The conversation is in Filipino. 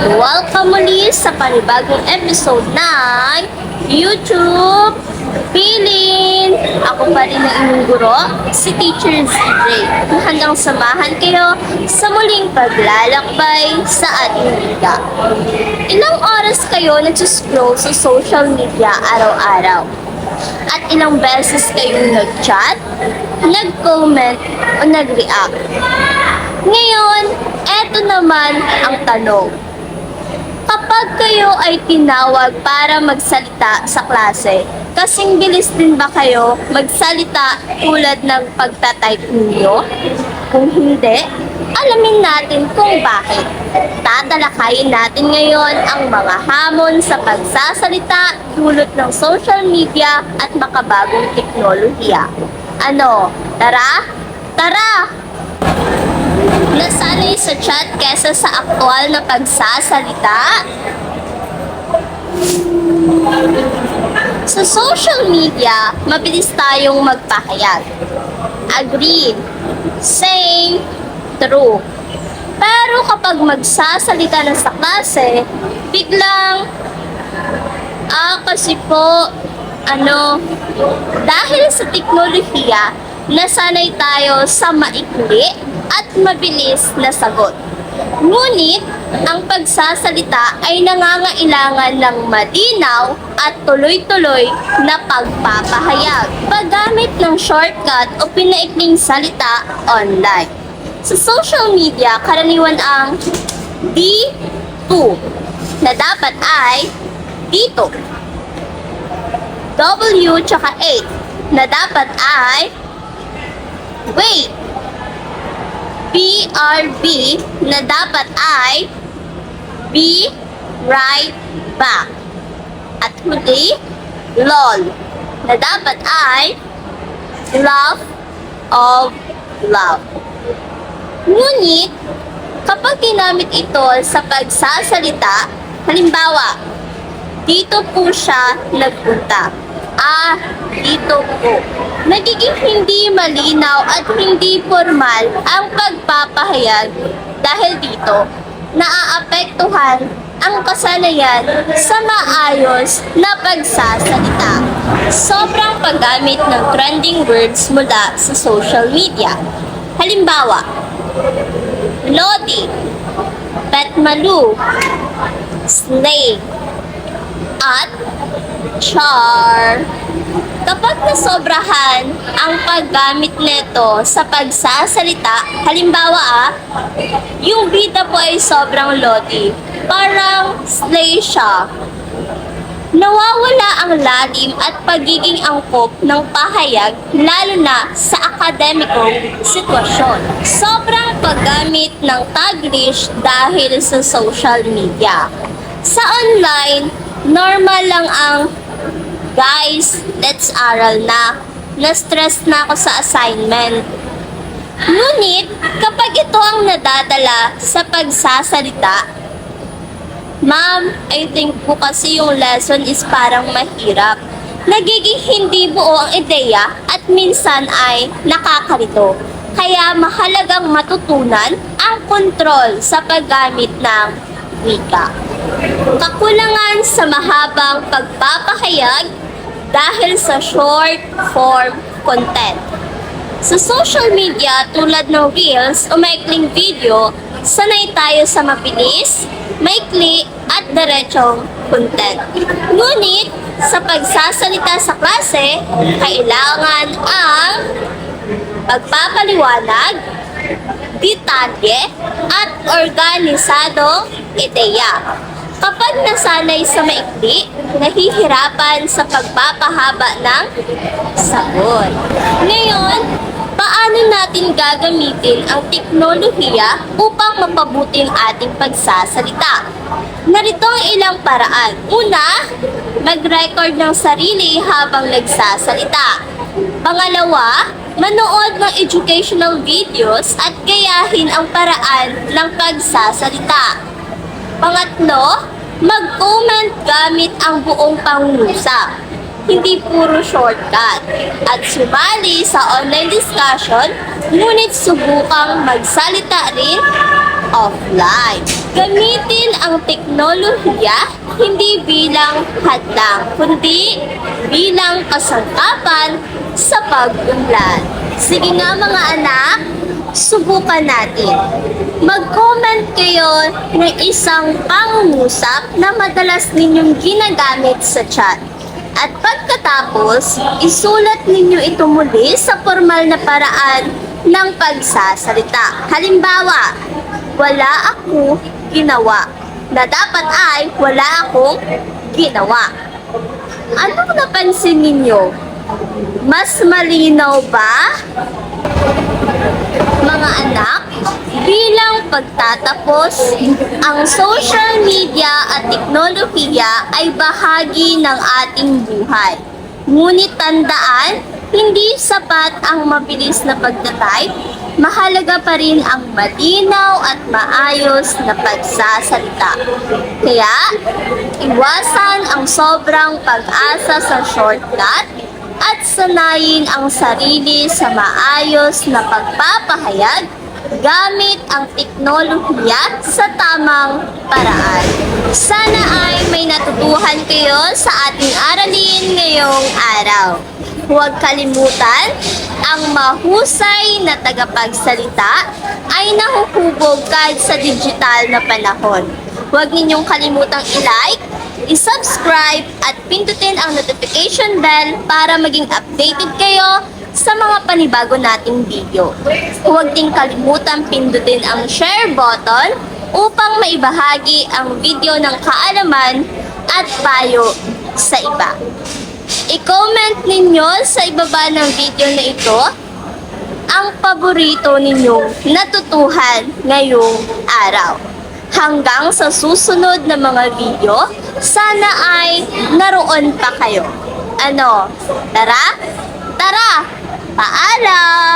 Welcome muli sa panibagong episode ng YouTube Pilin! Ako pa rin ang inyong guro, si Teacher ZJ, na handang samahan kayo sa muling paglalakbay sa ating liga. Ilang oras kayo nag-scroll sa social media araw-araw? At ilang beses kayong nag-chat, nag-comment, o nag-react? Ngayon, eto naman ang tanong. Kapag kayo ay tinawag para magsalita sa klase, kasing bilis din ba kayo magsalita tulad ng pagtatype ninyo? Kung hindi, alamin natin kung bakit. Tatalakayin natin ngayon ang mga hamon sa pagsasalita dulot ng social media at makabagong teknolohiya. Ano? Tara? Tara! Nasanay sa chat kesa sa aktual na pagsasalita? Sa social media, mabilis tayong magpahayag. Agreed. Same. True. Pero kapag magsasalita na sa klase, biglang, kasi po, dahil sa teknolohiya, nasanay tayo sa maikli at mabilis na sagot. Ngunit, ang pagsasalita ay nangangailangan ng malinaw at tuloy-tuloy na pagpapahayag. Paggamit ng shortcut o pinaikling salita online. Sa social media, karaniwan ang D2 na dapat ay dito. W tsaka 8 na dapat ay wait. BRB na dapat ay be right back. At huli, LOL na dapat ay laugh of love. Ngunit, kapag ginamit ito sa pagsasalita, halimbawa, dito po siya nagpunta. Dito po. Nagiging hindi malinaw at hindi formal ang pagpapahayag dahil dito naaapektuhan ang kasanayan sa maayos na pagsasalita. Sobrang paggamit ng trending words mula sa social media. Halimbawa, Lodi, Petmalu, Slay, at Char. Kapag nasobrahan ang paggamit nito sa pagsasalita, halimbawa yung bida po ay sobrang lodi, parang slay siya. Nawawala ang lalim at pagiging angkop ng pahayag lalo na sa akademikong sitwasyon. Sobrang paggamit ng Taglish dahil sa social media. Sa online, normal lang ang guys, let's aral na. Na-stress na ako sa assignment. Ngunit, kapag ito ang nadadala sa pagsasalita, Ma'am, I think po kasi yung lesson is parang mahirap. Nagiging hindi buo ang ideya at minsan ay nakakalito. Kaya mahalagang matutunan ang kontrol sa paggamit ng wika. Kakulangan sa mahabang pagpapahayag dahil sa short form content. Sa social media tulad ng Reels o maikling video, sanay tayo sa mabilis, maikli at diretsong content. Ngunit, sa pagsasalita sa klase, kailangan ang pagpapaliwanag, detalye, at organisadong ideya. Kapag nasanay sa maikli, nahihirapan sa pagpapahaba ng sagot. Ngayon, paano natin gagamitin ang teknolohiya upang mapabuti ang ating pagsasalita? Narito ang ilang paraan. Una, mag-record ng sarili habang nagsasalita. Pangalawa, manood ng educational videos at gayahin ang paraan ng pagsasalita. Pangatlo, mag-comment gamit ang buong pangungusap, hindi puro shortcut. At sumali sa online discussion, ngunit subukang magsalita rin offline. Gamitin ang teknolohiya hindi bilang hadlang, kundi bilang kasangkapan sa pag-unlad. Sige nga mga anak, subukan natin. Mag-comment kayo ng isang pangungusap na madalas ninyong ginagamit sa chat. At pagkatapos, isulat ninyo ito muli sa formal na paraan ng pagsasalita. Halimbawa, wala ako ginawa. Na dapat ay wala akong ginawa. Anong napansin ninyo? Mas malinaw ba? Mga anak, bilang pagtatapos, ang social media at teknolohiya ay bahagi ng ating buhay. Ngunit tandaan, hindi sapat ang mabilis na pagtatype, mahalaga pa rin ang malinaw at maayos na pagsasalita. Kaya, iwasan ang sobrang pag-asa sa shortcut at sanayin ang sarili sa maayos na pagpapahayag gamit ang teknolohiya sa tamang paraan. Sana ay may natutuhan kayo sa ating aralin ngayong araw. Huwag kalimutan, ang mahusay na tagapagsalita ay nahuhubog kahit sa digital na panahon. Huwag ninyong kalimutang i-like, i-subscribe at pindutin ang notification bell para maging updated kayo sa mga panibago nating video. Huwag din kalimutan pindutin ang share button upang maibahagi ang video ng kaalaman at payo sa iba. I-comment ninyo sa ibaba ng video na ito ang paborito ninyong natutuhan ngayong araw. Hanggang sa susunod na mga video, sana ay naroon pa kayo. Ano? Tara? Tara! Paalam!